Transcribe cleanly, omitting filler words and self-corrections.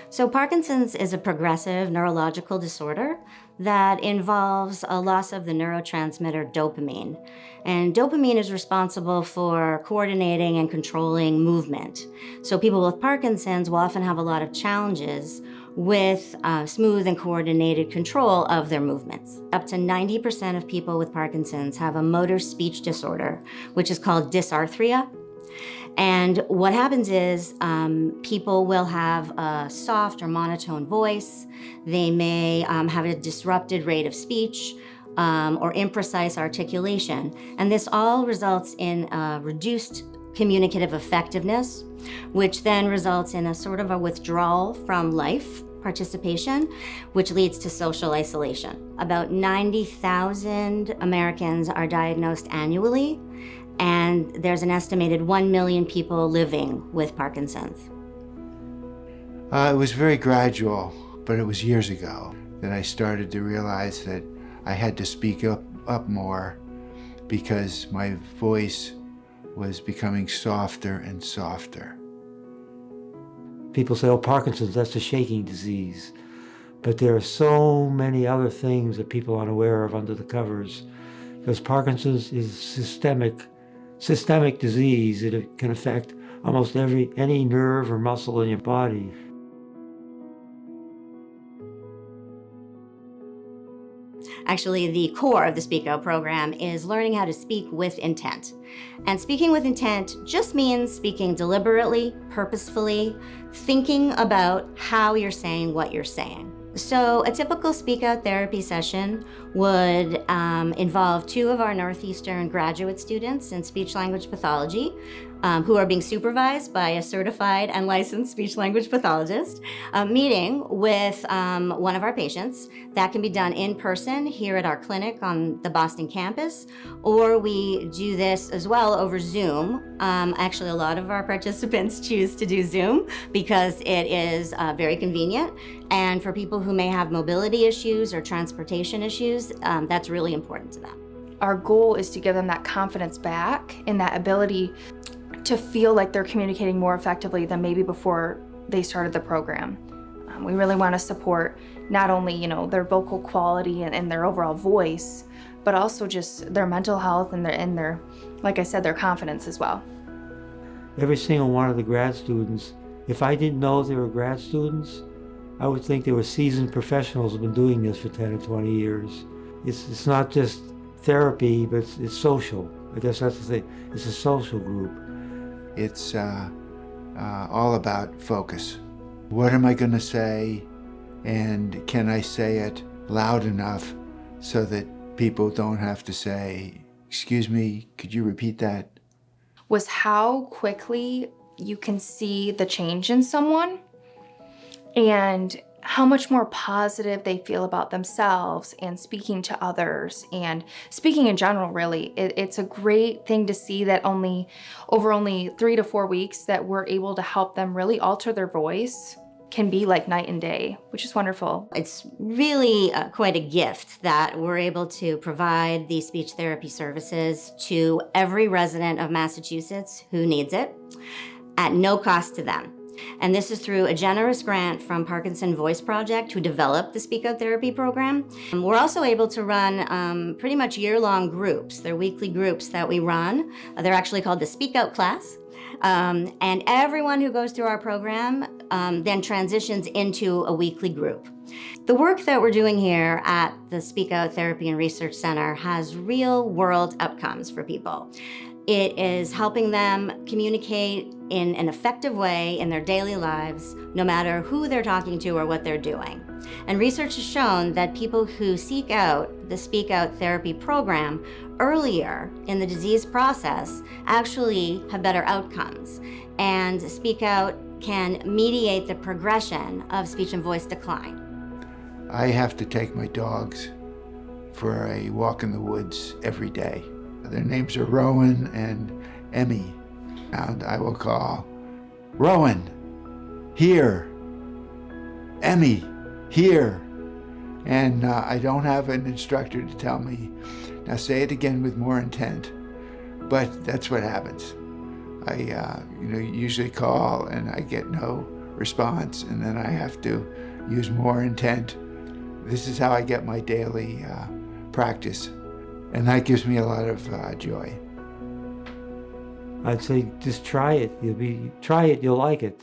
So Parkinson's is a progressive neurological disorder that involves a loss of the neurotransmitter dopamine. And dopamine is responsible for coordinating and controlling movement. So people with Parkinson's will often have a lot of challenges with smooth and coordinated control of their movements. Up to 90% of people with Parkinson's have a motor speech disorder, which is called dysarthria. And what happens is people will have a soft or monotone voice. They may have a disrupted rate of speech or imprecise articulation. And this all results in reduced communicative effectiveness, which then results in a sort of a withdrawal from life participation, which leads to social isolation. About 90,000 Americans are diagnosed annually, and there's an estimated 1 million people living with Parkinson's. It was very gradual, but it was years ago that I started to realize that I had to speak up more because my voice was becoming softer and softer. People say, oh, Parkinson's, that's a shaking disease. But there are so many other things that people aren't aware of under the covers, because Parkinson's is systemic disease. It can affect almost any nerve or muscle in your body. Actually, the core of the SpeakOut program is learning how to speak with intent. And speaking with intent just means speaking deliberately, purposefully, thinking about how you're saying what you're saying. So a typical SpeakOut therapy session would involve 2 of our Northeastern graduate students in speech-language pathology who are being supervised by a certified and licensed speech-language pathologist, meeting with one of our patients. That can be done in person here at our clinic on the Boston campus, or we do this as well over Zoom. Actually, a lot of our participants choose to do Zoom because it is very convenient. And for people who may have mobility issues or transportation issues, that's really important to them. Our goal is to give them that confidence back and that ability to feel like they're communicating more effectively than maybe before they started the program. We really want to support not only, their vocal quality and their overall voice, but also just their mental health and their, like I said, their confidence as well. Every single one of the grad students, if I didn't know they were grad students, I would think they were seasoned professionals who've been doing this for 10 or 20 years. It's not just therapy, but it's social. I guess that's the thing. It's a social group. It's all about focus. What am I going to say, and can I say it loud enough so that people don't have to say, excuse me, could you repeat that? Was how quickly you can see the change in someone and how much more positive they feel about themselves and speaking to others and speaking in general, really. It's a great thing to see that over 3 to 4 weeks that we're able to help them really alter their voice can be like night and day, which is wonderful. It's really quite a gift that we're able to provide these speech therapy services to every resident of Massachusetts who needs it at no cost to them. And this is through a generous grant from Parkinson Voice Project, who developed the SpeakOut therapy program. We're also able to run pretty much year-long groups. They're weekly groups that we run. They're actually called the SpeakOut class. And everyone who goes through our program then transitions into a weekly group. The work that we're doing here at the SpeakOut Therapy and Research Center has real-world outcomes for people. It is helping them communicate in an effective way in their daily lives, no matter who they're talking to or what they're doing. And research has shown that people who seek out the SpeakOut therapy program earlier in the disease process actually have better outcomes. And SpeakOut can mediate the progression of speech and voice decline. I have to take my dogs for a walk in the woods every day. Their names are Rowan and Emmy. And I will call, Rowan, here. Emmy, here. And I don't have an instructor to tell me, now say it again with more intent. But that's what happens. I usually call and I get no response, and then I have to use more intent. This is how I get my daily practice, and that gives me a lot of joy. I'd say just try it. You'll like it.